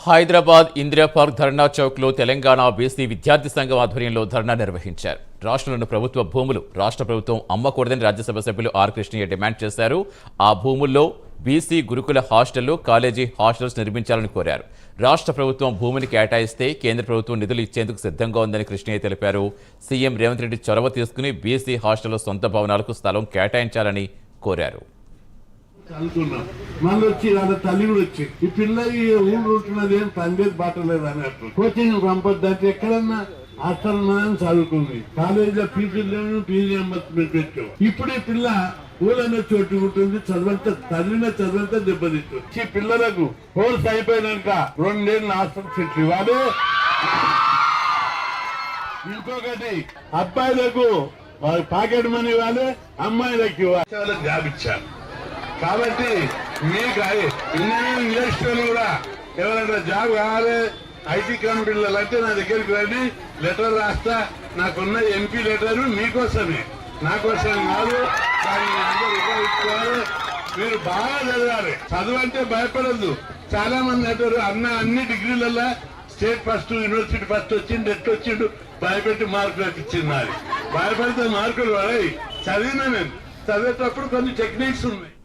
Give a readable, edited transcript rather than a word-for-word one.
Hyderabad Indira park ధర్నా చౌక్లో Telangana BC విద్యార్థి సంఘం ఆధ్వర్యంలో ధర్నా నిర్వహించారు. రాష్ట్రంలోని ప్రభుత్వ భూములు రాష్ట్ర ప్రభుత్వం అమ్మకూడదని రాజ్యసభ సభ్యులు ఆర్ కృష్ణయ్య డిమాండ్ చేశారు. ఆ భూముల్లో బీసీ గురుకుల హాస్టళ్లు, కాలేజీ హాస్టల్స్ నిర్మించాలని కోరారు. రాష్ట్ర ప్రభుత్వం భూమిని కేటాయిస్తే కేంద్ర ప్రభుత్వం నిధులు ఇచ్చేందుకు సిద్ధంగా ఉందని కృష్ణయ్య తెలిపారు. సీఎం రేవంత్ రెడ్డి చొరవ తీసుకుని బీసీ హాస్టల్లో సొంత భవనాలకు స్థలం కేటాయించాలని కోరారు. చదువుకున్నాం మళ్ళీ వచ్చి వాళ్ళ తల్లి కూడా వచ్చి ఈ పిల్ల ఈ ఊరు ఉంటున్నది ఏం పందేది బాటలేదు అన్నట్టు కోచింగ్ పంపొద్దంటే ఎక్కడన్నా హాస్టల్ చదువుకుంది, కాలేజీలో ఫీజులు లేవు, ఫీజు రియంబర్స్మెంట్ పెట్టావు. ఇప్పుడు ఈ పిల్ల ఊళ్ళో చోటు ఉంటుంది, చదువంతా చదువంతా దెబ్బతిట్టు. ఈ పిల్లలకు కోర్స్ అయిపోయినాక 2 ఏళ్ళు హాస్టల్ సీట్లు ఇవ్వాలి. ఇంకొకటి అబ్బాయిలకు పాకెట్ మనీ ఇవ్వాలి, అమ్మాయిలకు ఇవ్వాలి. జాబ్ ఇచ్చారు కాబట్టి మీకు ఇండస్ట్రీలు కూడా ఎవరైనా జాబ్ కావాలి, ఐటీ కంపెనీలు అంటే నా దగ్గరికి రండి, లెటర్ రాస్తా. నాకున్న ఎంపీ లెటర్ మీకోసమే, నా కోసం కాదు. దాన్ని అందరూ ఉపయోగించుకోవాలి. మీరు బాగా చదవాలి. చదువు అంటే భయపడద్దు. చాలా మంది అంటారు అన్ని డిగ్రీలలో స్టేట్ ఫస్ట్, యూనివర్సిటీ ఫస్ట్ వచ్చిండు, ఎట్టు వచ్చిండు, భయపెట్టి మార్కులు ఇచ్చింది. భయపడితే మార్కులు పడాయి. చదివినా నేను చదివేటప్పుడు కొన్ని టెక్నిక్స్ ఉన్నాయి.